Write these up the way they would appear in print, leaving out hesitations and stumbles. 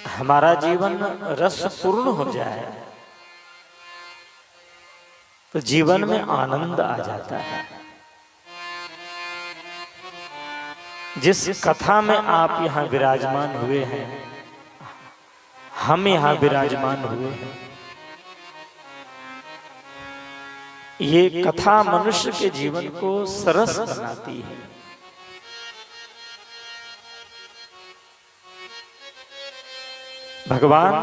हमारा जीवन रस पूर्ण हो जाए तो जीवन में आनंद आ जाता है। जिस कथा में आप यहाँ विराजमान हुए हैं, हम यहाँ विराजमान हुए हैं, ये कथा मनुष्य के जीवन को सरस बनाती है। भगवान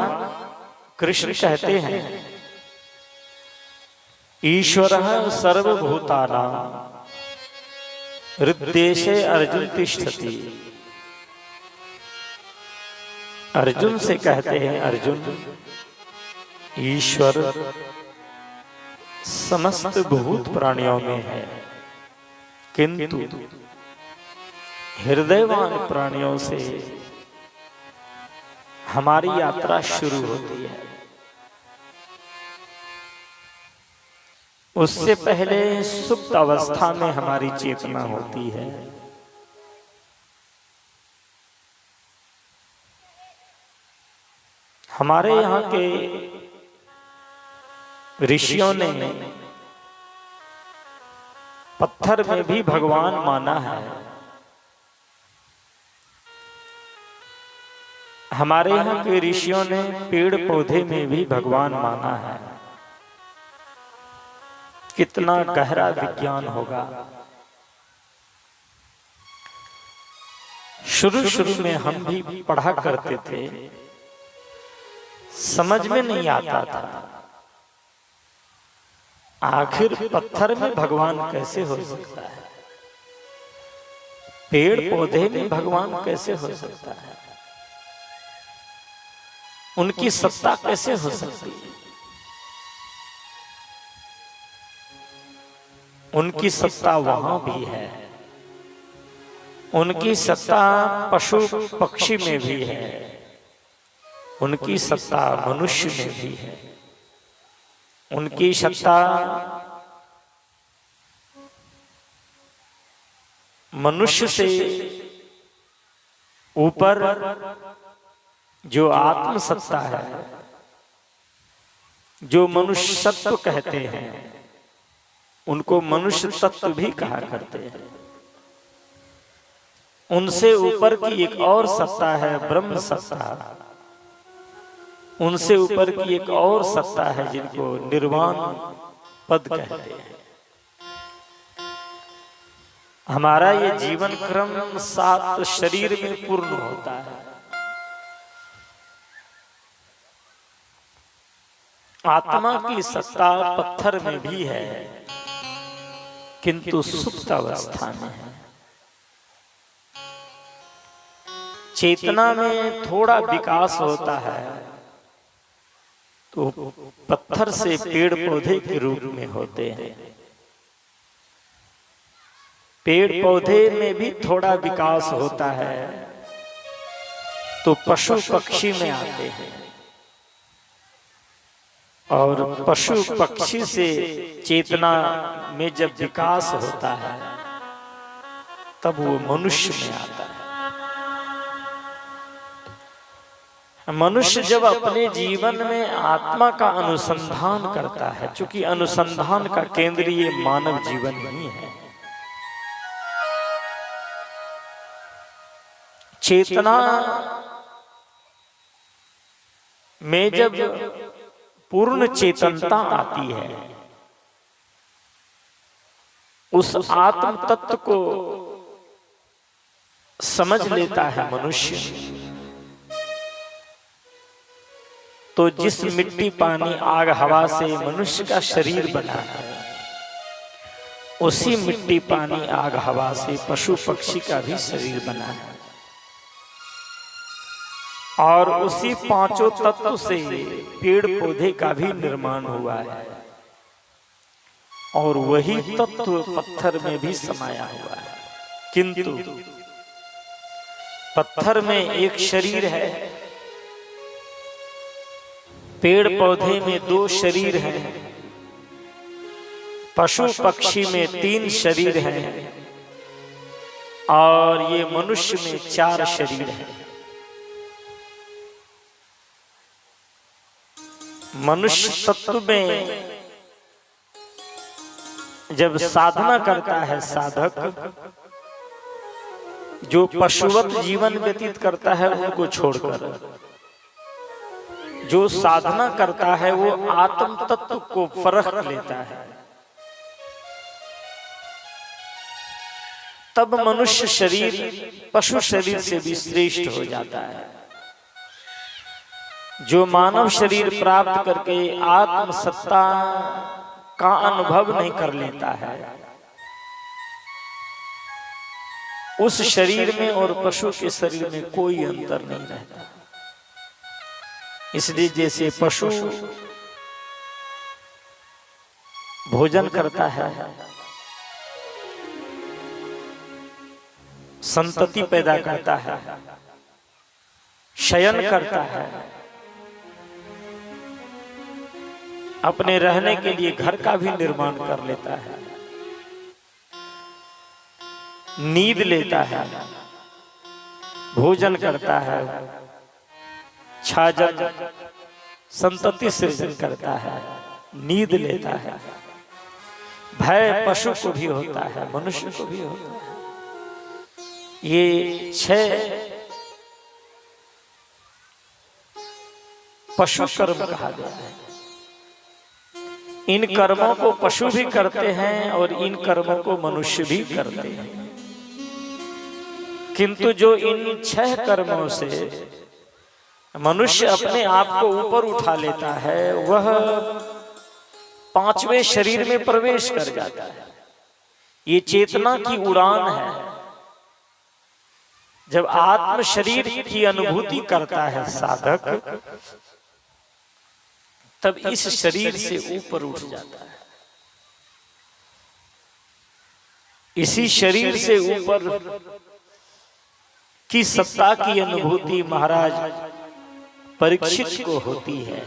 कृष्ण कहते हैं, ईश्वरः सर्वभूतानां हृद्देशे अर्जुन तिष्ठति। अर्जुन से कहते हैं, अर्जुन ईश्वर समस्त भूत प्राणियों में है, किंतु हृदयवान प्राणियों से हमारी यात्रा शुरू होती है। उससे पहले सुप्त अवस्था में हमारी चेतना होती है। हमारे यहाँ के ऋषियों ने पत्थर में भी भगवान माना है। हमारे यहाँ के ऋषियों ने पेड़ पौधे में भी भगवान माना है। कितना गहरा विज्ञान होगा। शुरू शुरू में हम भी पढ़ा करते थे, समझ में नहीं आता था आखिर पत्थर में भगवान कैसे हो सकता है, पेड़ पौधे में भगवान कैसे हो सकता है, उनकी सत्ता कैसे हो सकती है। उनकी सत्ता वहां भी है, उनकी सत्ता पशु पक्षी में भी है, उनकी सत्ता मनुष्य में भी है, उनकी सत्ता मनुष्य से ऊपर जो आत्म सत्ता है, जो मनुष्य सत्व कहते हैं, उनको मनुष्य तत्व भी कहा करते हैं। उनसे ऊपर की एक और सत्ता है ब्रह्म सत्ता। उनसे ऊपर की एक और सत्ता है जिनको निर्वाण पद कहते हैं। हमारा ये जीवन क्रम 7 शरीर में पूर्ण होता है। आत्मा की सत्ता पत्थर में भी है, किंतु सुप्त अवस्था में है। चेतना में थोड़ा विकास होता है तो पत्थर से पेड़ पौधे के रूप में होते हैं। पेड़ पौधे में भी थोड़ा विकास होता है तो पशु पक्षी में आते हैं, और पशु पक्षी से चेतना में जब विकास होता है तब वो मनुष्य में आता है। मनुष्य जब अपने जीवन में आत्मा का अनुसंधान करता है, क्योंकि अनुसंधान का केंद्र ये मानव जीवन ही है। चेतना में जब पूर्ण चेतनता आती है, उस आत्म तत्व को समझ लेता है मनुष्य, तो जिस मिट्टी पानी आग हवा से मनुष्य का शरीर बना है, उसी मिट्टी पानी आग हवा से पशु पक्षी का भी शरीर बना है, और उसी 5 तत्व से पेड़ पौधे का भी निर्माण हुआ है, और वही तत्व पत्थर में भी समाया हुआ है। किंतु पत्थर में एक शरीर है, पेड़ पौधे में 2 शरीर हैं, पशु पक्षी में 3 शरीर हैं, और ये मनुष्य में 4 शरीर हैं। मनुष्य तत्व में जब साधना करता है साधक, जो पशुवत जीवन व्यतीत करता है उनको छोड़कर जो साधना करता है वो आत्म तत्व को परख लेता है, तब मनुष्य शरीर पशु शरीर से भी श्रेष्ठ हो जाता है। जो मानव शरीर प्राप्त करके आत्म सत्ता का अनुभव नहीं कर लेता है, उस शरीर में और पशु के शरीर में कोई अंतर नहीं रहता। इसलिए जैसे पशु भोजन करता है, संतति पैदा करता है, शयन करता है, अपने रहने के लिए घर का भी निर्माण कर लेता है, नींद लेता है, भोजन करता है, छाजन संतति सृजन करता है, नींद लेता है, भय पशु को भी होता है, मनुष्य को भी होता है। ये 6 पशु कर्म कहा गया है। इन कर्मों को पशु भी करते हैं और इन कर्मों को मनुष्य भी करते हैं, किंतु जो इन 6 कर्मों से मनुष्य अपने आप को ऊपर उठा लेता है, वह 5वें शरीर में प्रवेश कर जाता है। ये चेतना की उड़ान है। जब आत्म शरीर की अनुभूति करता है साधक, तब इस शरीर से ऊपर उठ जाता है। इसी शरीर से ऊपर की सत्ता की अनुभूति महाराज परीक्षित को होती है।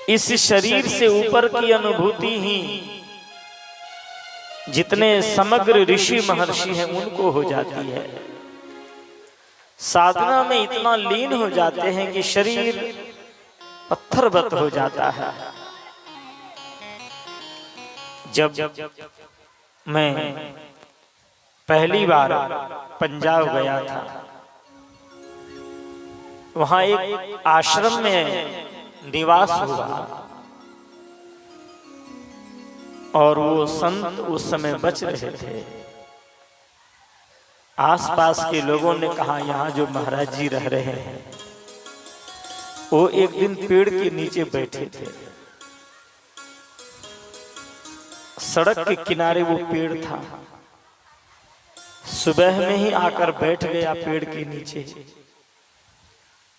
इस शरीर से ऊपर की अनुभूति ही जितने समग्र ऋषि महर्षि हैं उनको हो जाती है। साधना में इतना लीन हो जाते हैं कि शरीर पत्थरवत हो जाता है। जब मैं पहली बार पंजाब गया था, वहां एक आश्रम में निवास हुआ और वो संत उस समय बच रहे थे। आसपास के लोगों ने कहा यहाँ जो महाराज जी रह रहे हैं, वो एक दिन पेड़ के नीचे बैठे थे। सड़क के किनारे वो पेड़ था। सुबह में ही आकर बैठ गया पेड़ के नीचे।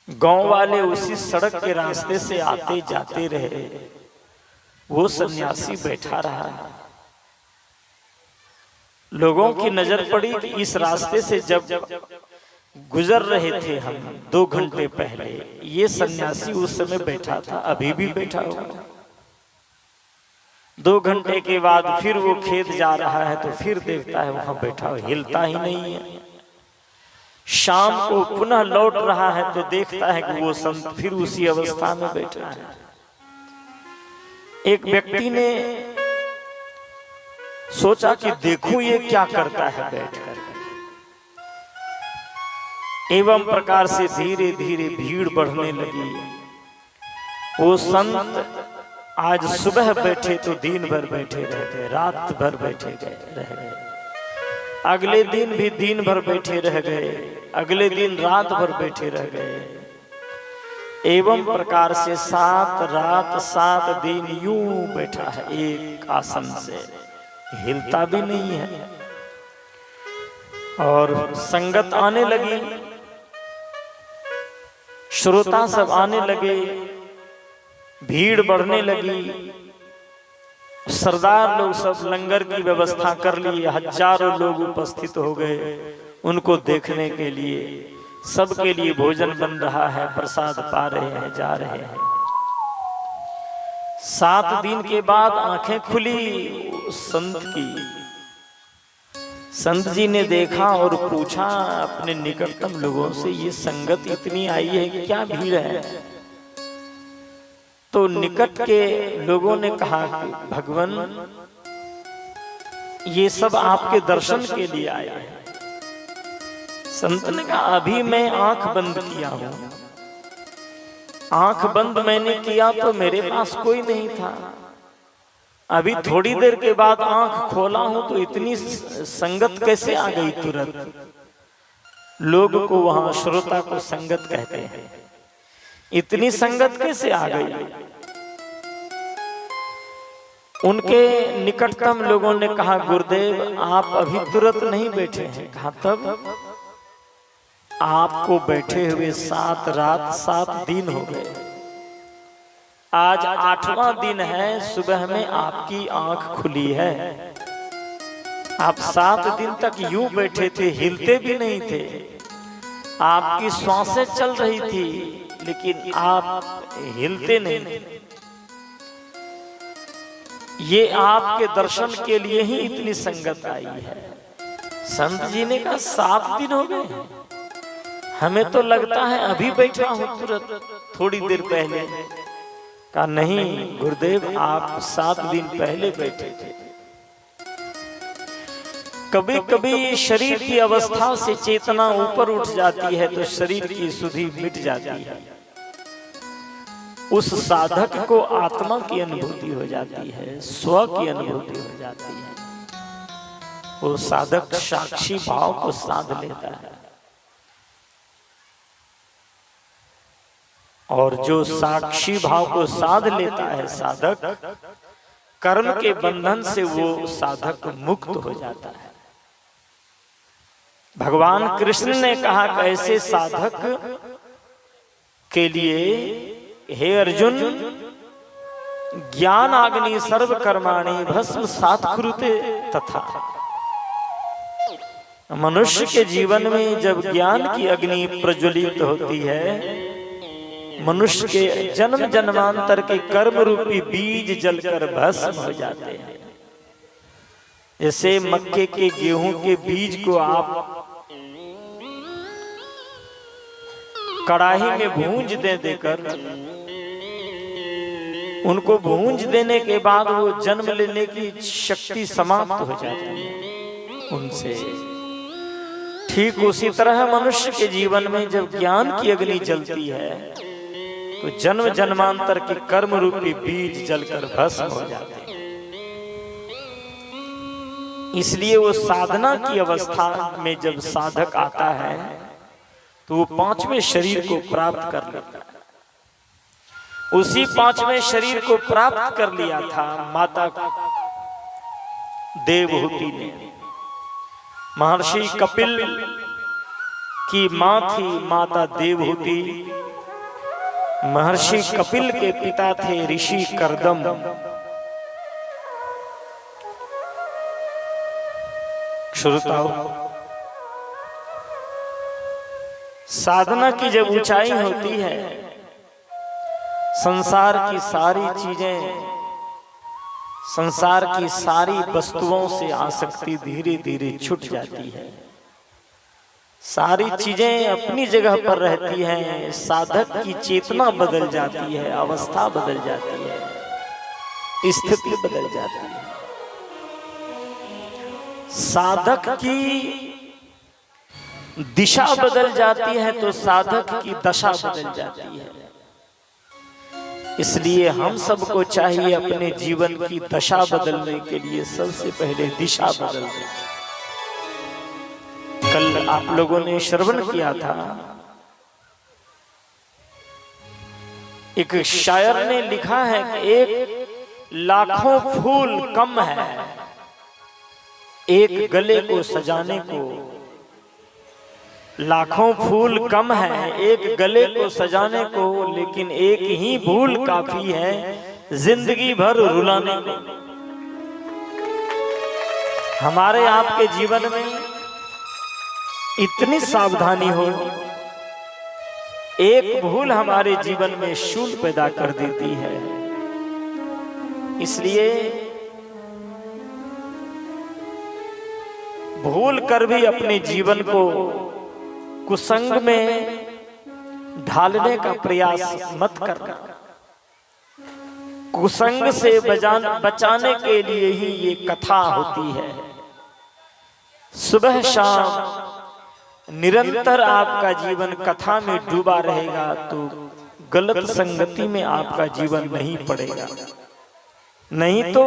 गांव वाले उसी सड़क के रास्ते से आते जाते रहे। वो सन्यासी बैठा रहा। लोगों की नजर पड़ी कि इस रास्ते से जब गुजर रहे थे हम 2 घंटे पहले, ये सन्यासी उस समय बैठा था, अभी भी बैठा होगा। 2 घंटे के बाद फिर वो खेत जा रहा है तो फिर देखता है वहां बैठा हो, हिलता ही नहीं है। शाम को पुनः लौट रहा है तो देखता है कि वो संत फिर उसी अवस्था में बैठा है। एक व्यक्ति ने सोचा कि देखो ये क्या करता है बैठकर। एवं प्रकार से धीरे धीरे भीड़ बढ़ने लगी। वो संत आज सुबह बैठे तो दिन भर बैठे रह गए, रात भर बैठे रह गए, अगले दिन भी दिन भर बैठे रह गए, अगले दिन रात भर बैठे रह गए। एवं प्रकार से 7 रात 7 दिन यूं बैठा है एक आसन से, हिलता भी नहीं है। और संगत आने लगी, श्रोता सब आने लगे, भीड़ बढ़ने लगी। सरदार लोग सब लंगर की व्यवस्था कर लिए, हजारों लोग उपस्थित हो गए उनको देखने के लिए। सबके लिए भोजन बन रहा है, प्रसाद पा रहे हैं, जा रहे हैं। 7 दिन के बाद आंखें खुली संत की। संत जी ने देखा और पूछा अपने निकटतम लोगों से, ये संगत इतनी आई है, क्या भीड़ है? तो निकट के लोगों ने कहा कि भगवान, ये सब आपके दर्शन के लिए आए हैं। संत ने कहा, अभी मैं आंख बंद किया हूं, आंख बंद मैंने किया तो मेरे पास कोई नहीं था, अभी थोड़ी देर के बाद आंख खोला हूं तो इतनी संगत कैसे आ गई तुरंत? लोग को वहां श्रोता को संगत कहते हैं, इतनी संगत कैसे आ गई? उनके निकटतम लोगों ने कहा, गुरुदेव आप अभी तुरंत नहीं बैठे हैं। कहा, तब आपको बैठे हुए 7 रात 7 दिन हो गए, आज 8वां दिन है, सुबह में आपकी आंख खुली है। आप 7 दिन तक यूं बैठे थे, हिलते भी नहीं थे, आपकी श्वासें चल रही थी लेकिन आप हिलते नहीं थे। ये आपके दर्शन के लिए ही इतनी संगत आई है। संत जी ने कहा, 7 दिन हो गए, हमें तो लगता है अभी बैठा हूं तुरंत, थोड़ी देर पहले। कहा, नहीं गुरुदेव, आप 7 दिन पहले बैठे थे। कभी कभी शरीर की अवस्था से चेतना ऊपर उठ जाती है तो शरीर की सुधि मिट जाती है, उस साधक को आत्मा की अनुभूति हो जाती है, स्व की अनुभूति हो जाती है। वो साधक साक्षी भाव को साध लेता है, और जो साक्षी भाव को साध लेता है साधक, कर्म के बंधन से वो साधक मुक्त हो जाता है। भगवान कृष्ण ने कहा, कैसे साधक के लिए हे अर्जुन, ज्ञान अग्नि सर्व कर्माणि भस्म सात कुरुते तथा। मनुष्य के जीवन में जब ज्ञान की अग्नि प्रज्वलित होती है, मनुष्य के जन्म जन्मांतर के कर्म रूपी बीज जलकर भस्म हो जाते हैं। जैसे मक्के के गेहूं के बीज को आप कड़ाही में भूंज देकर, उनको भूंज देने के बाद वो जन्म लेने की शक्ति समाप्त हो जाती है उनसे। ठीक उसी तरह मनुष्य के जीवन में जब ज्ञान की अग्नि जलती है तो जन्म जन्मांतर के कर्म रूपी बीज जलकर भस्म हो जाते हैं। इसलिए वो साधना की अवस्था में जब साधक आता है तो वो 5वें शरीर को प्राप्त कर लेता है। उसी 5वें शरीर को प्राप्त कर लिया था माता देवहूति ने। महर्षि कपिल की मां थी माता देवहूति। महर्षि कपिल के पिता थे ऋषि कर्दम। श्रोताओ, साधना की जब ऊंचाई होती है, संसार की सारी चीजें, संसार की सारी वस्तुओं से आसक्ति धीरे धीरे छूट जाती है। सारी चीजें अपनी जगह पर रहती हैं। साधक की चेतना बदल जाती है, अवस्था बदल जाती है, स्थिति बदल जाती है। साधक की दिशा बदल जाती है तो साधक की दशा बदल जाती है। इसलिए हम सबको चाहिए अपने जीवन की दशा बदलने के लिए सबसे पहले दिशा बदल दें। कल आप लोगों ने श्रवण किया था, एक शायर ने लिखा है कि एक लाखों फूल कम है एक गले को सजाने को। लाखों फूल कम है एक गले को सजाने को, लेकिन एक ही भूल काफी है जिंदगी भर रुलाने को। हमारे आपके जीवन में इतनी सावधानी हो, एक भूल हमारे जीवन में शूल पैदा कर देती है। इसलिए भूल कर भी अपने जीवन को कुसंग में ढालने का प्रयास मत करना। कुसंग से बचाने के लिए ही ये कथा होती है। सुबह शाम निरंतर आपका जीवन कथा में डूबा रहेगा तो गलत संगति में आपका जीवन नहीं पड़ेगा। नहीं तो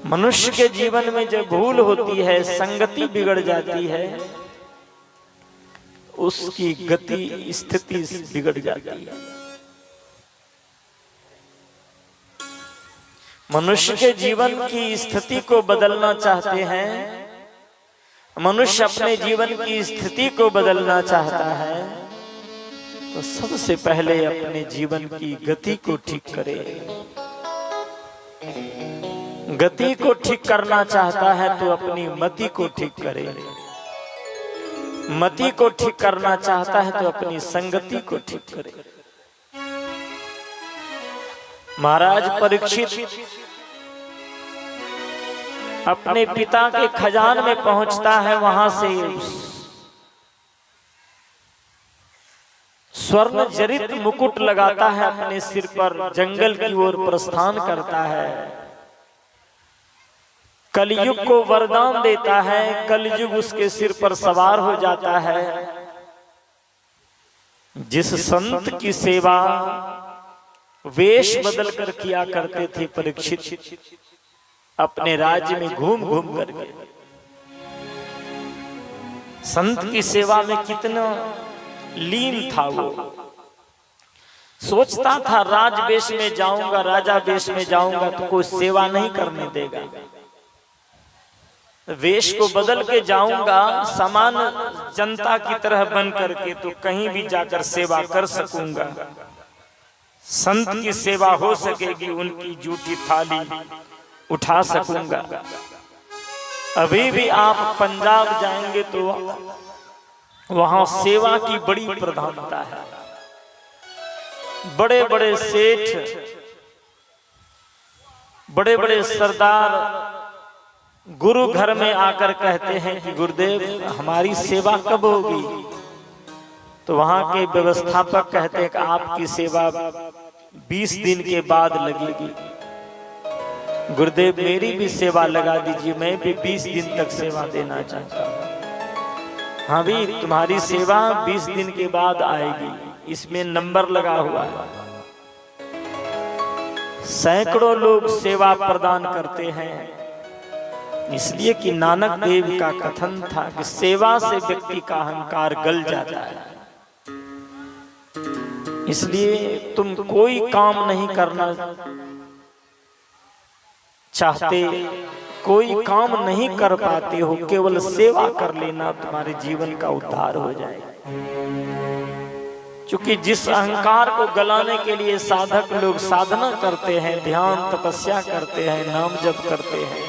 मनुष्य के जीवन में जब भूल होती है, संगति बिगड़ जाती है, उसकी गति स्थिति बिगड़ जाती है। मनुष्य के जीवन की स्थिति को बदलना चाहते हैं, मनुष्य अपने जीवन की स्थिति को बदलना चाहता है, तो सबसे पहले अपने जीवन की गति को ठीक करे। गति को ठीक करना चाहता है तो अपनी मति को ठीक करे। मति को ठीक करना चाहता है तो अपनी संगति को ठीक करे। महाराज परीक्षित अपने पिता के खजान में पहुंचता है, वहां से स्वर्ण जड़ित मुकुट लगाता है अपने सिर पर, जंगल की ओर प्रस्थान करता है। कलयुग को वरदान देता है, कलयुग उसके सिर पर सवार हो जाता है। जिस संत की सेवा वेश बदल कर किया करते थे परीक्षित, अपने राज्य में घूम घूम करके संत की सेवा में कितना लीन था वो। सोचता था राज वेश में जाऊंगा, राजा वेश में जाऊंगा तो कोई सेवा नहीं करने देगा, वेश को बदल के जाऊंगा सामान्य जनता की तरह बन करके तो कहीं भी जाकर सेवा कर सकूंगा, संत की सेवा हो सकेगी, उनकी जूठी थाली उठा सकूंगा। अभी भी आप पंजाब जाएंगे तो वहां सेवा की बड़ी प्रधानता है। बड़े बड़े सेठ, बड़े बड़े सरदार गुरु घर में आकर कहते हैं कि गुरुदेव हमारी सेवा कब होगी, तो वहां के व्यवस्थापक कहते हैं कि आपकी सेवा 20 दिन के बाद लगेगी। गुरुदेव मेरी भी सेवा लगा दीजिए, मैं भी 20 दिन तक सेवा देना चाहता हूं। हाँ भी तुम्हारी सेवा 20 दिन के बाद आएगी, इसमें नंबर लगा हुआ है। सैकड़ों लोग सेवा प्रदान करते हैं, इसलिए कि नानक देव का कथन था कि सेवा से व्यक्ति का अहंकार गल जाता है। इसलिए तुम कोई काम नहीं करना चाहते, कोई काम नहीं कर पाते हो, केवल सेवा कर लेना, तुम्हारे जीवन का उद्धार हो जाएगा। क्योंकि जिस अहंकार को गलाने के लिए साधक लोग साधना करते हैं, ध्यान तपस्या करते हैं, नाम जप करते हैं,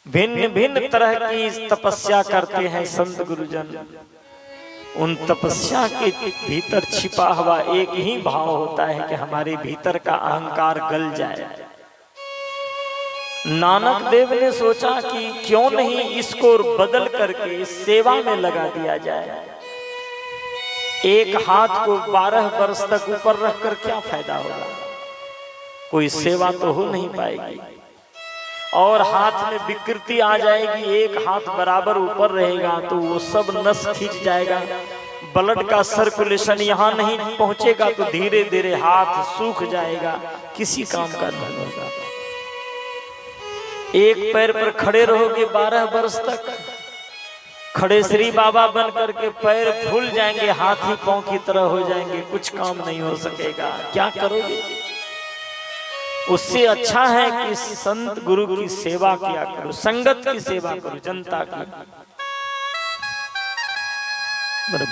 भिन्न भिन्न तरह की तपस्या करते हैं संत गुरुजन, उन तपस्या के भीतर छिपा हुआ एक ही भाव होता है कि हमारे भीतर का अहंकार गल जाए। नानक देव ने सोचा कि क्यों नहीं इसको बदल करके सेवा में लगा दिया जाए। एक हाथ को 12 वर्ष तक ऊपर रखकर क्या फायदा होगा, कोई सेवा तो हो नहीं पाएगी, और हाथ में विकृति आ जाएगी। एक हाथ बराबर ऊपर रहेगा तो वो सब नस खींच जाएगा, ब्लड का सर्कुलेशन यहाँ नहीं पहुंचेगा तो धीरे धीरे हाथ सूख जाएगा, किसी काम का नहीं होगा। एक पैर पर खड़े रहोगे 12 वर्ष तक, खड़े श्री बाबा बन करके पैर फूल जाएंगे, हाथी पांव की तरह हो जाएंगे, कुछ काम नहीं हो सकेगा, क्या करोगे। उससे अच्छा है कि संत गुरु की सेवा किया करो, संगत की सेवा करो, जनता की।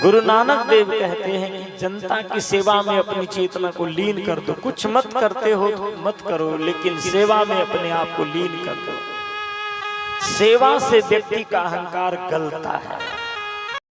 गुरु नानक देव कहते हैं कि जनता की सेवा में अपनी चेतना को लीन कर दो। कुछ मत करते हो तो मत करो, लेकिन सेवा में अपने आप को लीन कर दो। सेवा से व्यक्ति का अहंकार गलता है।